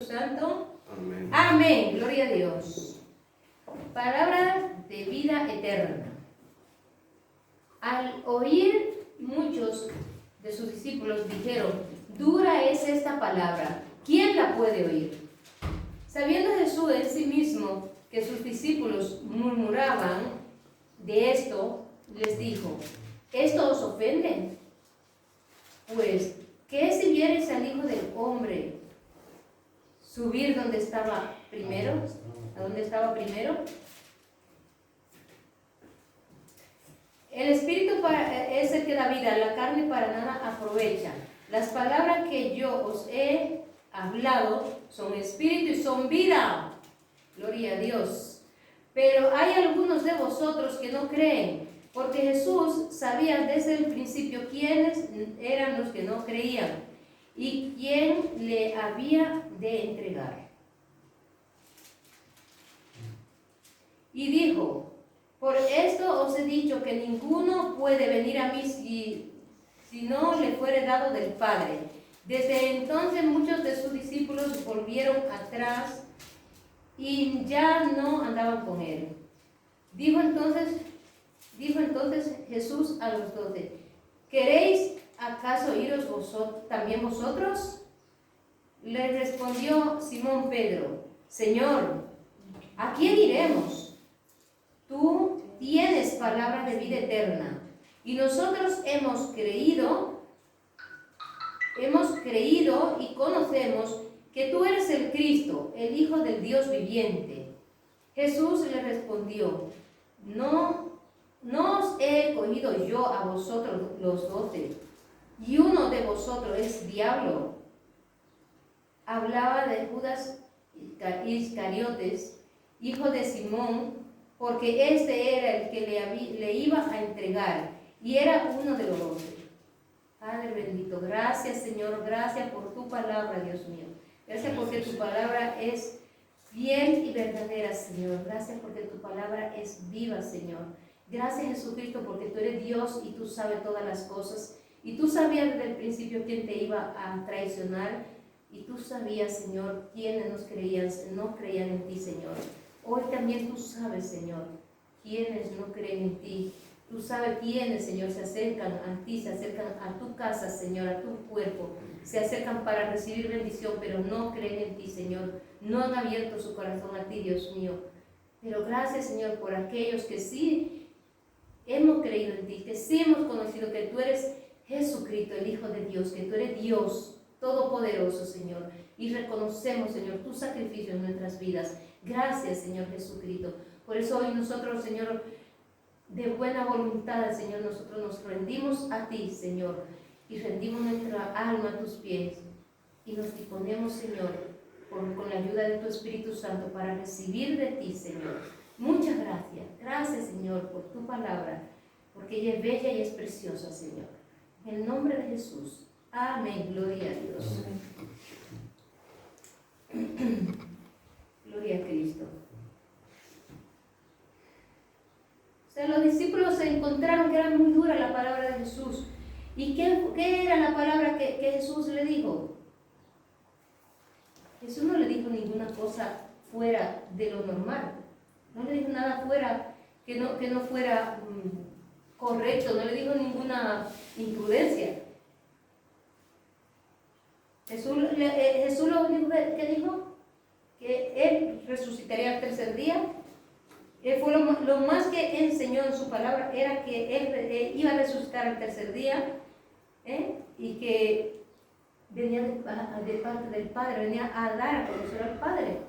Santo. Amén. Amén. Gloria a Dios. Palabra de vida eterna. Al oír, muchos de sus discípulos dijeron: dura es esta palabra, ¿quién la puede oír? Sabiendo Jesús en sí mismo que sus discípulos murmuraban de esto, les dijo: ¿esto os ofende? Pues, ¿qué si viereis al Hijo del Hombre subir donde estaba primero? ¿A dónde estaba primero? El Espíritu es el que da vida, la carne para nada aprovecha. Las palabras que yo os he hablado son espíritu y son vida. Gloria a Dios. Pero hay algunos de vosotros que no creen, porque Jesús sabía desde el principio quiénes eran los que no creían y quién le había de entregar. Y dijo: por esto os he dicho que ninguno puede venir a mí si no le fuere dado del Padre. Desde entonces muchos de sus discípulos volvieron atrás y ya no andaban con él. Dijo entonces Jesús a los 12: ¿queréis acaso iros también vosotros? Le respondió Simón Pedro: Señor, ¿a quién iremos? Tú tienes palabra de vida eterna, y nosotros hemos creído y conocemos que tú eres el Cristo, el Hijo del Dios viviente. Jesús le respondió: No os he escogido yo a vosotros los 12, y uno de vosotros es diablo. Hablaba de Judas Iscariotes, hijo de Simón, porque este era el que le iba a entregar, y era uno de los 12. Padre bendito, gracias Señor, gracias por tu palabra, Dios mío. Gracias porque tu palabra es fiel y verdadera, Señor. Gracias porque tu palabra es viva, Señor. Gracias Jesucristo porque tú eres Dios y tú sabes todas las cosas. Y tú sabías desde el principio quién te iba a traicionar. Y tú sabías, Señor, quiénes no creían en ti, Señor. Hoy también tú sabes, Señor, quiénes no creen en ti. Tú sabes quiénes, Señor, se acercan a ti, se acercan a tu casa, Señor, a tu cuerpo. Se acercan para recibir bendición, pero no creen en ti, Señor. No han abierto su corazón a ti, Dios mío. Pero gracias, Señor, por aquellos que sí hemos creído en ti, que sí hemos conocido que tú eres Jesucristo, el Hijo de Dios, que tú eres Dios Todopoderoso, Señor. Y reconocemos, Señor, tu sacrificio en nuestras vidas. Gracias, Señor Jesucristo. Por eso hoy nosotros, Señor, de buena voluntad, Señor, nosotros nos rendimos a ti, Señor, y rendimos nuestra alma a tus pies. Y nos disponemos, Señor, con la ayuda de tu Espíritu Santo para recibir de ti, Señor. Muchas gracias. Gracias, Señor, por tu palabra, porque ella es bella y es preciosa, Señor. En el nombre de Jesús. Amén. Gloria a Dios. Gloria a Cristo. O sea, los discípulos se encontraron que era muy dura la palabra de Jesús. ¿Y qué era la palabra que Jesús le dijo? Jesús no le dijo ninguna cosa fuera de lo normal. No le dijo nada fuera que no fuera correcto. No le dijo ninguna imprudencia. Jesús lo único que dijo, que Él resucitaría al tercer día. Fue lo más que enseñó en su palabra, era que Él iba a resucitar al tercer día, y que venía de parte del Padre, venía a dar a conocer al Padre.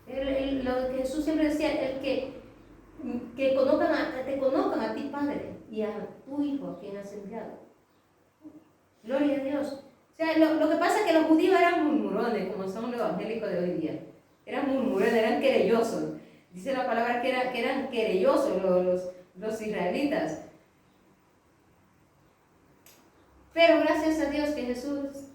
Lo que Jesús siempre decía, el que te conozcan a ti, Padre, y a tu Hijo, a quien has enviado. Gloria a Dios. O sea, lo que pasa es que los judíos eran murmurones, como son los evangélicos de hoy día. Eran murmurones, eran querellosos. Dice la palabra que eran querellosos los israelitas. Pero gracias a Dios que Jesús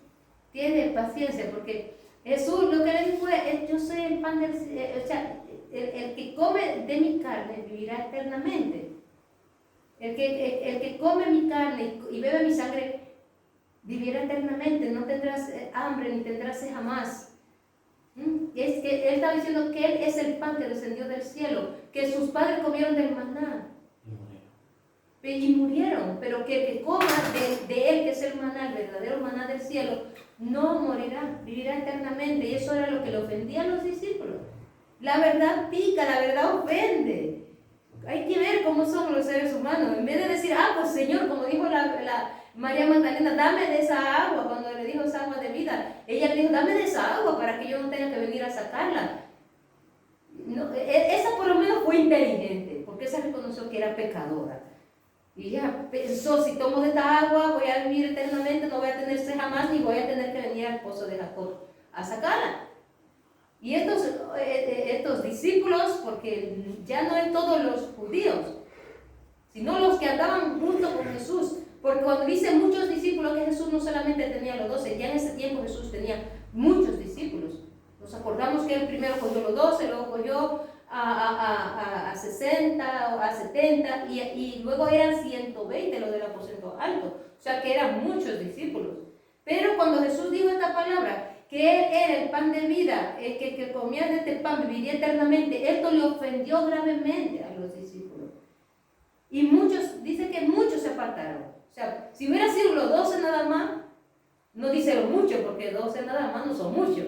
tiene paciencia, porque Jesús lo que le dijo es: yo soy el pan del cielo. O sea, el que come de mi carne vivirá eternamente. El que come mi carne y bebe mi sangre vivirá eternamente. No tendrás hambre ni tendrás sed jamás. es que él estaba diciendo que él es el pan que descendió del cielo, que sus padres comieron del maná y murieron, pero que el que coma de él, que es el maná, el verdadero maná del cielo, no morirá, vivirá eternamente. Y eso era lo que le ofendía a los discípulos. La verdad pica, la verdad ofende. Hay que ver cómo somos los seres humanos. En vez de decir, pues Señor, como dijo la María Magdalena, dame de esa agua, cuando le dijo esa agua de vida, ella le dijo, dame de esa agua para que yo no tenga que venir a sacarla. No, esa por lo menos fue inteligente, porque esa reconoció que era pecadora. Y ella pensó, si tomo de esta agua voy a vivir eternamente, no voy a tener sed jamás, ni voy a tener que venir al pozo de Jacob a sacarla. Y estos discípulos, porque ya no en todos los judíos, sino los que andaban junto con Jesús, porque cuando dice muchos discípulos, que Jesús no solamente tenía los 12, ya en ese tiempo Jesús tenía muchos discípulos. Nos acordamos que él primero cogió los 12, luego cogió a 60 o a 70 y luego eran 120 los del aposento alto, o sea que eran muchos discípulos. Pero cuando Jesús dijo esta palabra, que él era el pan de vida, el que comía de este pan viviría eternamente, esto le ofendió gravemente a los discípulos. Y muchos, dice que muchos se apartaron. O sea, si hubiera sido los 12 nada más, no dice lo mucho, porque 12 nada más no son muchos.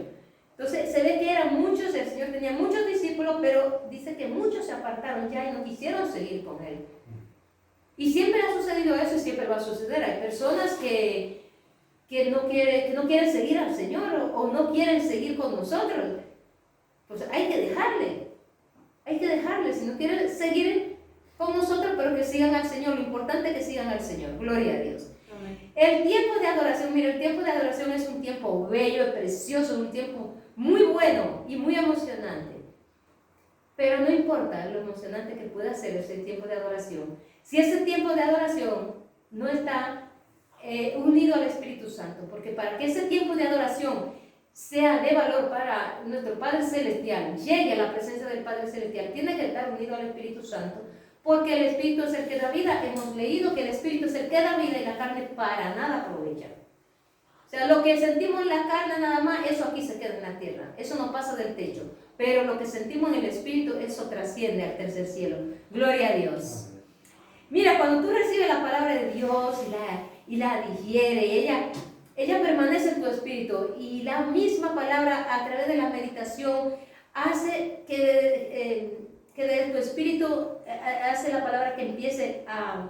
Entonces se ve que eran muchos, el Señor tenía muchos discípulos, pero dice que muchos se apartaron ya y no quisieron seguir con Él. Y siempre ha sucedido eso y siempre va a suceder. Hay personas que no quieren seguir al Señor o no quieren seguir con nosotros. Pues hay que dejarle, si no quieren seguir con nosotros, pero que sigan al Señor. Lo importante es que sigan al Señor. Gloria a Dios. Amén. El tiempo de adoración, mira, el tiempo de adoración es un tiempo bello, precioso, un tiempo muy bueno y muy emocionante. Pero no importa lo emocionante que pueda ser ese tiempo de adoración, si ese tiempo de adoración no está unido al Espíritu Santo, porque para que ese tiempo de adoración sea de valor para nuestro Padre Celestial, llegue a la presencia del Padre Celestial, tiene que estar unido al Espíritu Santo, porque el Espíritu es el que da vida. Hemos leído que el Espíritu es el que da vida y la carne para nada aprovecha. O sea, lo que sentimos en la carne nada más, eso aquí se queda en la tierra, eso no pasa del techo, pero lo que sentimos en el Espíritu, eso trasciende al tercer cielo. Gloria a Dios. Mira, cuando tú recibes la palabra de Dios y la digiere, y ella permanece en tu espíritu, y la misma palabra a través de la meditación hace que de tu espíritu hace la palabra que empiece a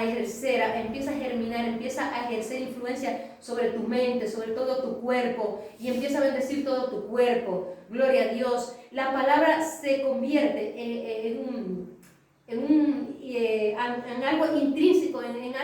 ejercer, empieza a germinar, empieza a ejercer influencia sobre tu mente, sobre todo tu cuerpo, y empieza a bendecir todo tu cuerpo. Gloria a Dios. La palabra se convierte en algo intrínseco, en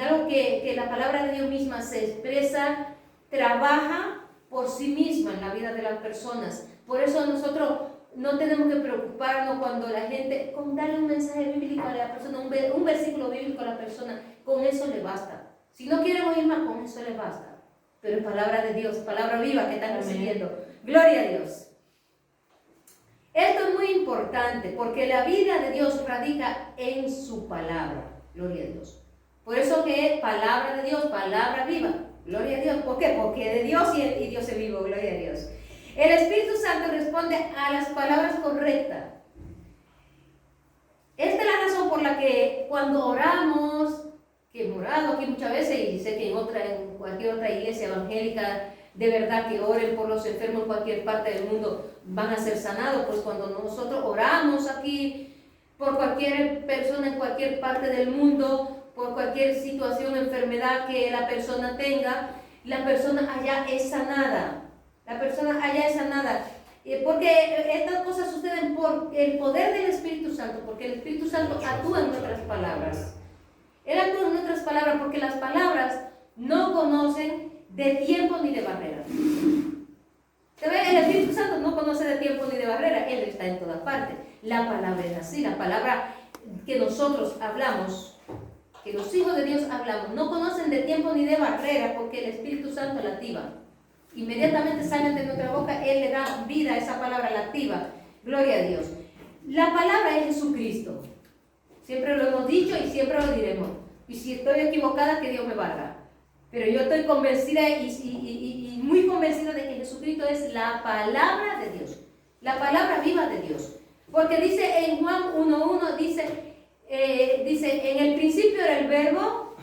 algo que la palabra de Dios misma se expresa, trabaja por sí misma en la vida de las personas. Por eso nosotros no tenemos que preocuparnos cuando la gente, con darle un mensaje bíblico a la persona, un versículo bíblico a la persona, con eso le basta. Si no quieren oír más, con eso le basta. Pero es palabra de Dios, palabra viva que están recibiendo. Gloria a Dios. Esto es muy importante porque la vida de Dios radica en su palabra. Gloria a Dios. Por eso que es palabra de Dios, palabra viva. Gloria a Dios. ¿Por qué? Porque de Dios y Dios es vivo. Gloria a Dios. El Espíritu Santo responde a las palabras correctas. Esta es la razón por la que cuando oramos, que hemos orado aquí muchas veces, y sé que en cualquier otra iglesia evangélica, de verdad que oren por los enfermos en cualquier parte del mundo, van a ser sanados. Pues cuando nosotros oramos aquí por cualquier persona en cualquier parte del mundo, por cualquier situación, enfermedad que la persona tenga, la persona allá es sanada. La persona allá es sanada. Porque estas cosas suceden por el poder del Espíritu Santo, porque el Espíritu Santo actúa en nuestras palabras. Él actúa en nuestras palabras porque las palabras no conocen de tiempo ni de barrera. ¿Se ve? El Espíritu Santo no conoce de tiempo ni de barrera, Él está en todas partes. La palabra es así, la palabra que nosotros hablamos, que los hijos de Dios hablamos, no conocen de tiempo ni de barrera porque el Espíritu Santo la activa. Inmediatamente salen de nuestra boca, Él le da vida a esa palabra, la activa. Gloria a Dios. La palabra es Jesucristo. Siempre lo hemos dicho y siempre lo diremos. Y si estoy equivocada, que Dios me valga. Pero yo estoy convencida y muy convencida de que Jesucristo es la palabra de Dios, la palabra viva de Dios. Porque dice en Juan 1:1, dice, en el principio era el verbo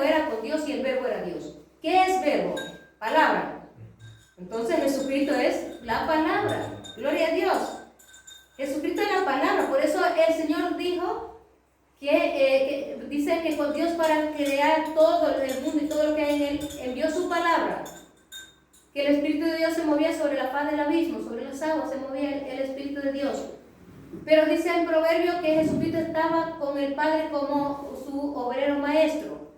era con Dios y el verbo era Dios. ¿Qué es verbo? Palabra. Entonces Jesucristo es la palabra. Gloria a Dios. Jesucristo es la palabra. Por eso el Señor dijo que dice que con Dios para crear todo el mundo y todo lo que hay en él, envió su palabra. Que el Espíritu de Dios se movía sobre la faz del abismo, sobre las aguas se movía el Espíritu de Dios. Pero dice en Proverbio que Jesucristo estaba con el Padre como su obrero maestro,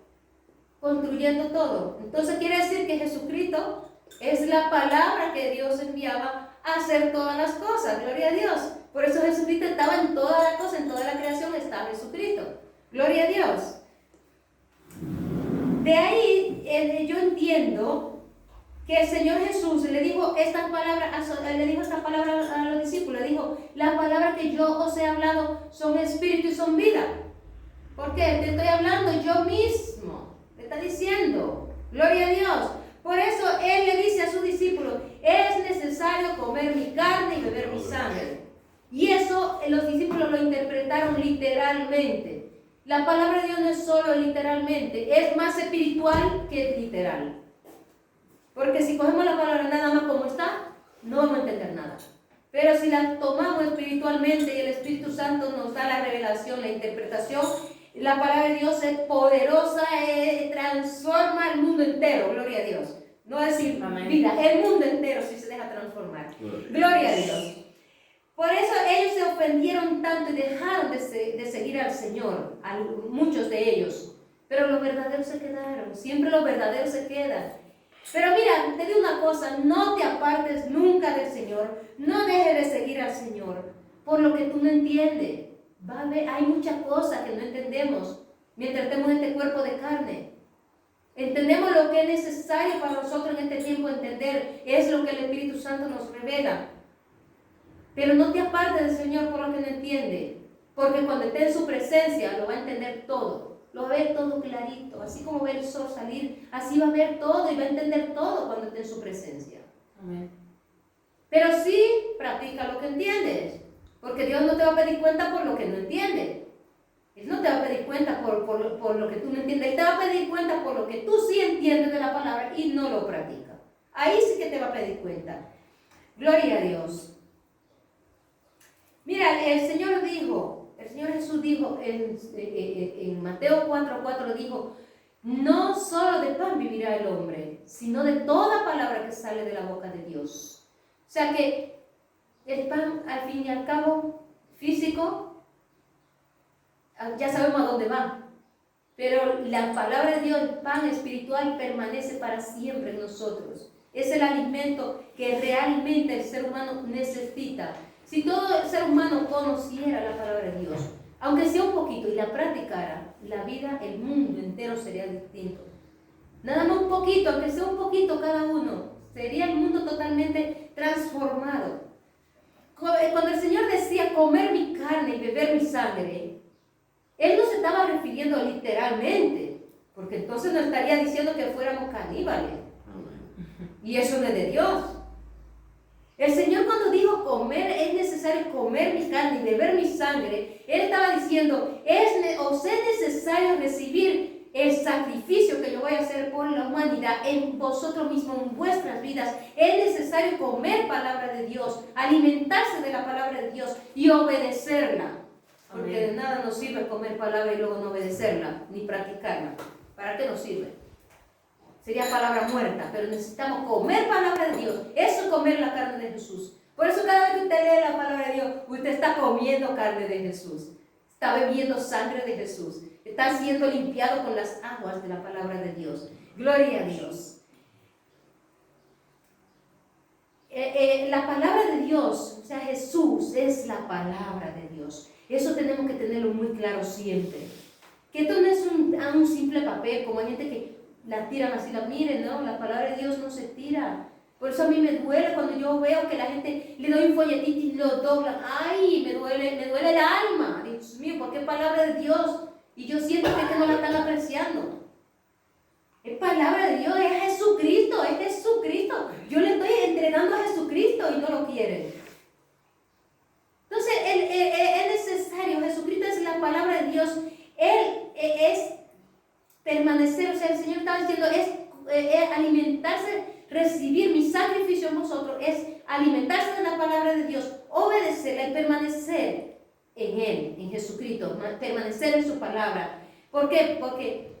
construyendo todo. Entonces quiere decir que Jesucristo es la palabra que Dios enviaba a hacer todas las cosas. Gloria a Dios. Por eso Jesucristo estaba en todas las cosas, en toda la creación está Jesucristo. Gloria a Dios. De ahí yo entiendo que el Señor Jesús le dijo esta palabra a los discípulos, le dijo, la palabra que yo os he hablado son espíritu y son vida. ¿Por qué? Te estoy hablando yo mismo, te está diciendo, gloria a Dios. Por eso Él le dice a sus discípulos, es necesario comer mi carne y beber mi sangre. Y eso los discípulos lo interpretaron literalmente. La palabra de Dios no es solo literalmente, es más espiritual que literal. Porque si cogemos la palabra nada más como está, no vamos a entender nada. Pero si la tomamos espiritualmente y el Espíritu Santo nos da la revelación, la interpretación, la palabra de Dios es poderosa, transforma el mundo entero, gloria a Dios. No decir vida, el mundo entero si se deja transformar. Gloria a Dios. Por eso ellos se ofendieron tanto y dejaron de seguir al Señor, muchos de ellos. Pero los verdaderos se quedaron, siempre los verdaderos se quedan. Pero mira, te digo una cosa, no te apartes nunca del Señor, no dejes de seguir al Señor, por lo que tú no entiendes. Hay muchas cosas que no entendemos mientras estemos en este cuerpo de carne. Entendemos lo que es necesario para nosotros en este tiempo entender, es lo que el Espíritu Santo nos revela. Pero no te apartes del Señor por lo que no entiende, porque cuando esté en su presencia lo va a entender todo. Lo va a ver todo clarito, así como ve el sol salir, así va a ver todo y va a entender todo cuando esté en su presencia. Amén. Pero sí, practica lo que entiendes, porque Dios no te va a pedir cuenta por lo que no entiendes. Él no te va a pedir cuenta por lo que tú no entiendes, Él te va a pedir cuenta por lo que tú sí entiendes de la palabra y no lo practicas. Ahí sí que te va a pedir cuenta. Gloria a Dios. Mira, el Señor Jesús dijo en Mateo 4:4 dijo, no solo de pan vivirá el hombre, sino de toda palabra que sale de la boca de Dios. O sea que el pan, al fin y al cabo, físico, ya sabemos a dónde va. Pero la palabra de Dios, el pan espiritual, permanece para siempre en nosotros. Es el alimento que realmente el ser humano necesita. Si todo el ser humano conociera la palabra de Dios, aunque sea un poquito, y la practicara, la vida, el mundo entero sería distinto. Nada más un poquito, aunque sea un poquito cada uno, sería el mundo totalmente transformado. Cuando el Señor decía comer mi carne y beber mi sangre, Él no se estaba refiriendo literalmente, porque entonces no estaría diciendo que fuéramos caníbales. Y eso no es de Dios. El Señor cuando dijo comer, es necesario comer mi carne y beber mi sangre, Él estaba diciendo, os es necesario recibir el sacrificio que yo voy a hacer por la humanidad en vosotros mismos, en vuestras vidas. Es necesario comer palabra de Dios, alimentarse de la palabra de Dios y obedecerla. Porque de nada nos sirve comer palabra y luego no obedecerla, ni practicarla. ¿Para qué nos sirve? Sería palabra muerta, pero necesitamos comer palabra de Dios. Eso es comer la carne de Jesús. Por eso cada vez que usted lee la palabra de Dios, usted está comiendo carne de Jesús. Está bebiendo sangre de Jesús. Está siendo limpiado con las aguas de la palabra de Dios. Gloria a Dios. La palabra de Dios, o sea, Jesús es la palabra de Dios. Eso tenemos que tenerlo muy claro siempre. Que esto no es un simple papel, como hay gente que la tiran así, miren, no, la palabra de Dios no se tira. Por eso a mí me duele cuando yo veo que la gente le doy un folletito y lo doblan. ¡Ay! Me duele el alma. Dios mío, ¿por qué palabra de Dios? Y yo siento que no la están apreciando. Es palabra de Dios, es Jesucristo, es Jesucristo. Yo le estoy Jesucristo y no lo quieren. Entonces, es necesario, Jesucristo es la palabra de Dios, Él es permanecer, o sea, el Señor estaba diciendo, es alimentarse, recibir mi sacrificio en vosotros, es alimentarse de la palabra de Dios, obedecerla y permanecer en Él, en Jesucristo, permanecer en su palabra. ¿Por qué? Porque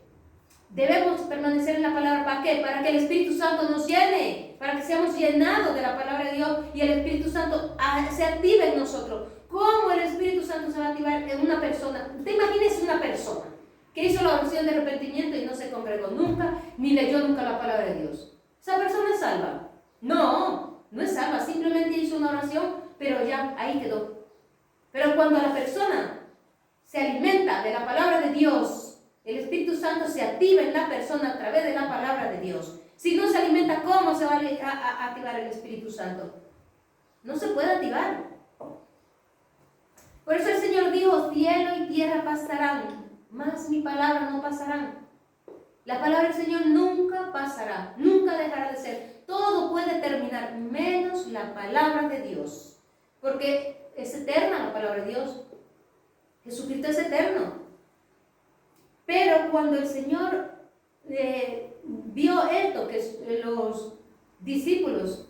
debemos permanecer en la palabra. ¿Para qué? Para que el Espíritu Santo nos llene, para que seamos llenados de la palabra de Dios y el Espíritu Santo se active en nosotros. ¿Cómo el Espíritu Santo se va a activar en una persona? Te imaginas una persona que hizo la oración de arrepentimiento y no se congregó nunca, ni leyó nunca la palabra de Dios. ¿Esa persona es salva? No, no es salva, simplemente hizo una oración, pero ya ahí quedó. Pero cuando la persona se alimenta de la palabra de Dios, el Espíritu Santo se activa en la persona a través de la palabra de Dios. Si no se alimenta, ¿cómo se va a activar el Espíritu Santo? No se puede activar. Por eso el Señor dijo, cielo y tierra pasarán, mas mi palabra no pasarán. La palabra del Señor nunca pasará, nunca dejará de ser. Todo puede terminar, menos la palabra de Dios. Porque es eterna la palabra de Dios. Jesucristo es eterno. Pero cuando el Señor vio esto, que los discípulos,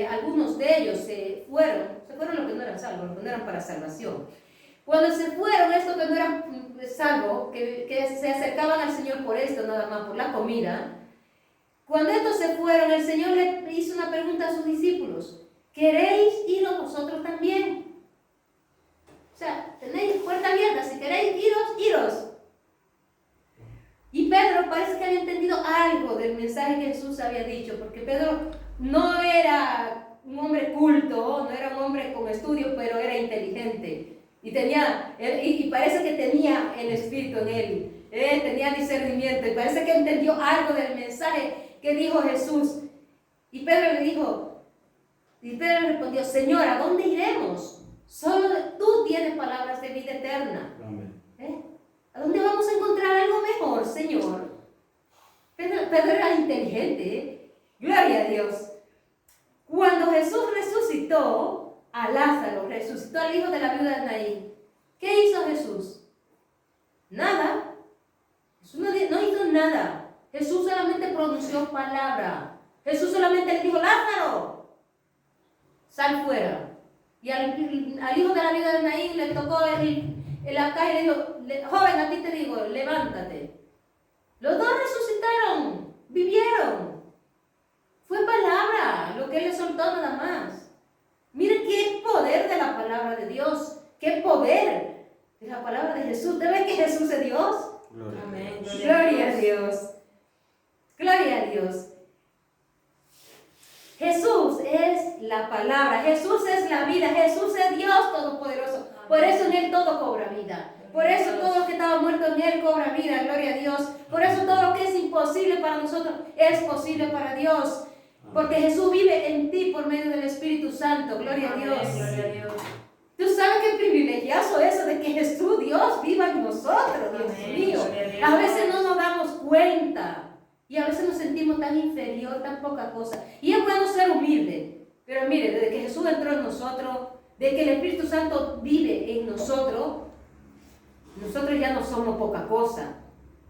algunos de ellos se fueron los que no eran salvos, los que no eran para salvación. Cuando se fueron, estos que no eran salvos, que se acercaban al Señor por esto, nada más por la comida, cuando estos se fueron, el Señor le hizo una pregunta a sus discípulos: ¿queréis iros vosotros también? O sea, tenéis puerta abierta, si queréis iros. Y Pedro parece que había entendido algo del mensaje que Jesús había dicho, porque Pedro no era un hombre culto, no era un hombre con estudios, pero era inteligente. Y parece que tenía el Espíritu en él. Tenía discernimiento y parece que entendió algo del mensaje que dijo Jesús. Y Pedro le respondió: Señor, ¿a dónde iremos? Solo tú tienes palabras de vida eterna. Amén. ¿A dónde vamos a encontrar algo mejor, Señor? Pedro era inteligente. Gloria a Dios. Cuando Jesús resucitó a Lázaro, resucitó al hijo de la viuda de Naín, ¿qué hizo Jesús? Nada. Jesús no hizo nada. Jesús solamente pronunció palabra. Jesús solamente le dijo: Lázaro, sal fuera. Y al hijo de la viuda de Naín le tocó en la calle y le dijo: joven, a ti te digo, levántate. Los dos resucitaron, vivieron. Fue palabra lo que él le soltó nada más. Miren qué poder de la palabra de Dios, qué poder de la palabra de Jesús. ¿Te ves que Jesús es Dios? Gloria. Amén. Gloria a Dios. Gloria a Dios. Jesús es la palabra, Jesús es la vida, Jesús es Dios Todopoderoso. Por eso en Él todo cobra vida. Por eso todo lo que estaba muerto en Él cobra vida, gloria a Dios. Por eso todo lo que es imposible para nosotros es posible para Dios. Porque Jesús vive en ti por medio del Espíritu Santo, gloria a Dios. Gloria a Dios. Tú sabes qué privilegiazo eso de que Jesús, Dios, viva en nosotros, Dios mío. A veces no nos damos cuenta. Y a veces nos sentimos tan inferior, tan poca cosa. Y es bueno ser humilde. Pero mire, desde que Jesús entró en nosotros, de que el Espíritu Santo vive en nosotros ya no somos poca cosa.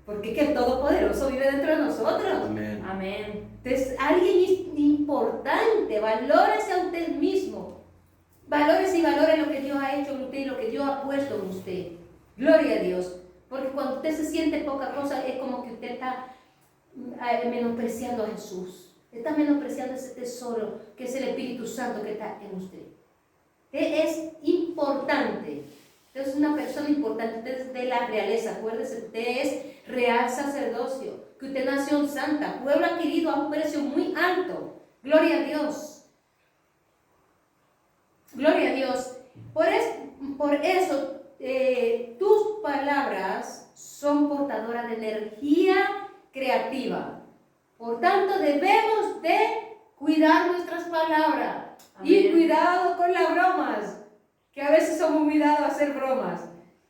Porque es que el Todopoderoso vive dentro de nosotros. Amén. Amén. Entonces, alguien importante, valórese a usted mismo. Valórese y valore lo que Dios ha hecho en usted y lo que Dios ha puesto en usted. Gloria a Dios. Porque cuando usted se siente poca cosa, es como que usted está menospreciando a Jesús. Está menospreciando ese tesoro que es el Espíritu Santo que está en usted. Usted es importante. Usted es una persona importante. Usted es de la realeza. Acuérdese, usted es real sacerdocio. Que usted nació en santa. Pueblo adquirido a un precio muy alto. Gloria a Dios. Gloria a Dios. Por eso tus palabras son portadoras de energía creativa. Por tanto, debemos de cuidar nuestras palabras. Amén. Y cuidado con las bromas, que a veces somos muy dados a hacer bromas.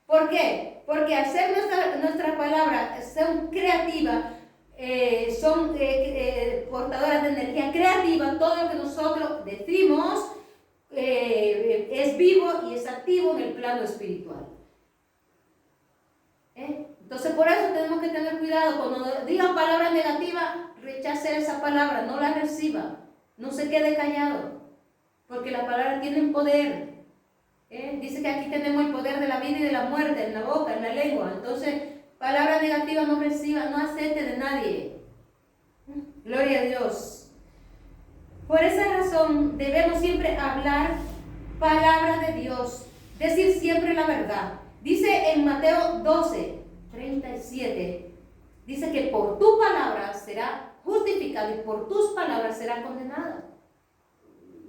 ¿Por qué? Porque al ser nuestras palabras son creativas, son portadoras de energía creativa, todo lo que nosotros ejemplo, decimos, es vivo y es activo en el plano espiritual. Entonces por eso tenemos que tener cuidado. Cuando digan palabra negativa, rechace esa palabra, no la reciba, no se quede callado, porque la palabra tiene poder. Dice que aquí tenemos el poder de la vida y de la muerte en la boca, en la lengua. Entonces, palabra negativa no reciba, no acepte de nadie. Gloria a Dios. Por esa razón debemos siempre hablar palabra de Dios, decir siempre la verdad. Dice en Mateo 12:37, dice que por tu palabra será justificado y por tus palabras será condenado.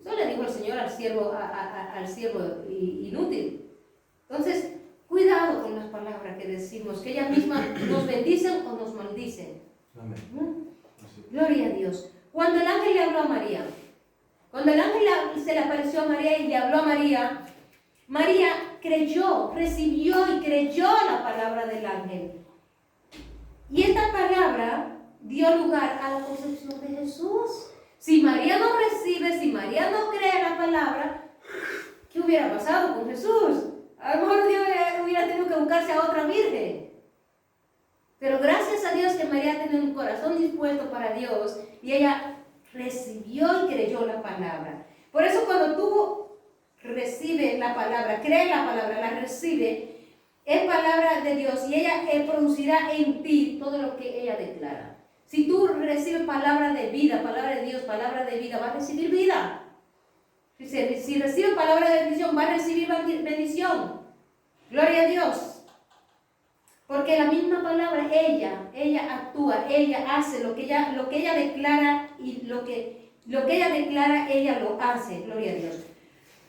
Eso le dijo el Señor al siervo inútil. Entonces, cuidado con las palabras que decimos, que ellas mismas nos bendicen o nos maldicen. Amén. Gloria a Dios. Cuando el ángel le habló a María, cuando el ángel se le apareció a María y le habló a María, María creyó, recibió y creyó la palabra del ángel. Y esta palabra dio lugar a la concepción de Jesús. Si María no recibe, si María no cree la palabra, ¿qué hubiera pasado con Jesús? A lo mejor Dios hubiera tenido que buscarse a otra virgen. Pero gracias a Dios que María tenía un corazón dispuesto para Dios y ella recibió y creyó la palabra. Por eso cuando tú recibes la palabra, crees la palabra, la recibe, es palabra de Dios y ella producirá en ti todo lo que ella declara. Si tú recibes palabra de vida, palabra de Dios, palabra de vida, vas a recibir vida. Si recibes palabra de bendición, vas a recibir bendición. Gloria a Dios. Porque la misma palabra, ella actúa, ella hace lo que ella declara y lo que ella declara, ella lo hace. Gloria a Dios.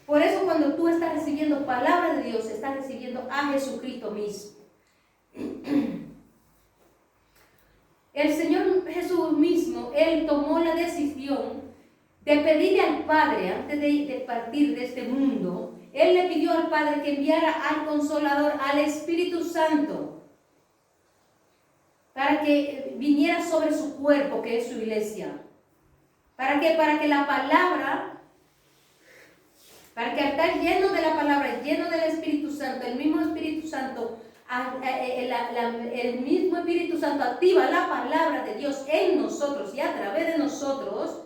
Por eso cuando tú estás recibiendo palabra de Dios, estás recibiendo a Jesucristo mismo. El Señor Jesús mismo, Él tomó la decisión de pedirle al Padre, antes de partir de este mundo, Él le pidió al Padre que enviara al Consolador, al Espíritu Santo, para que viniera sobre su cuerpo, que es su iglesia. ¿Para qué? Para que la palabra, para que al estar lleno de la palabra, lleno del Espíritu Santo, el mismo Espíritu Santo, el mismo Espíritu Santo activa la palabra de Dios en nosotros y a través de nosotros,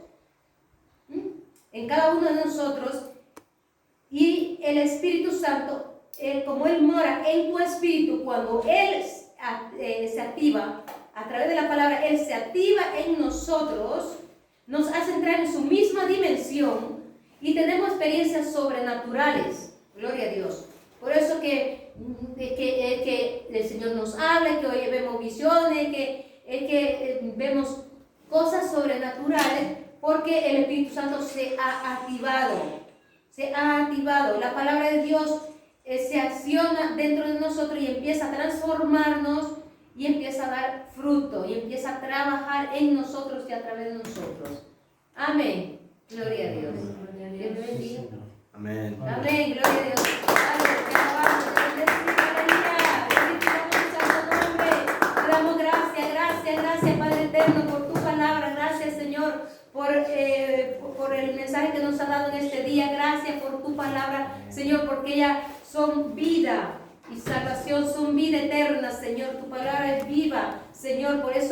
en cada uno de nosotros, y el Espíritu Santo, como Él mora en tu espíritu, cuando Él se activa a través de la palabra, Él se activa en nosotros, nos hace entrar en su misma dimensión y tenemos experiencias sobrenaturales. Gloria a Dios. Por eso que el Señor nos habla, que hoy vemos visiones, que vemos cosas sobrenaturales, porque el Espíritu Santo se ha activado. La palabra de Dios se acciona dentro de nosotros y empieza a transformarnos y empieza a dar fruto y empieza a trabajar en nosotros y a través de nosotros. Amén. Gloria a Dios. Dios te bendiga. Amén. Amén. Gloria a Dios. Te alabamos, te bendecimos, santo nombre. Te damos gracias, Padre eterno, por tu palabra. Gracias, Señor, por el mensaje que nos ha dado en este día. Gracias por tu palabra, Señor, porque ellas son vida y salvación, son vida eterna, Señor. Tu palabra es viva, Señor, por eso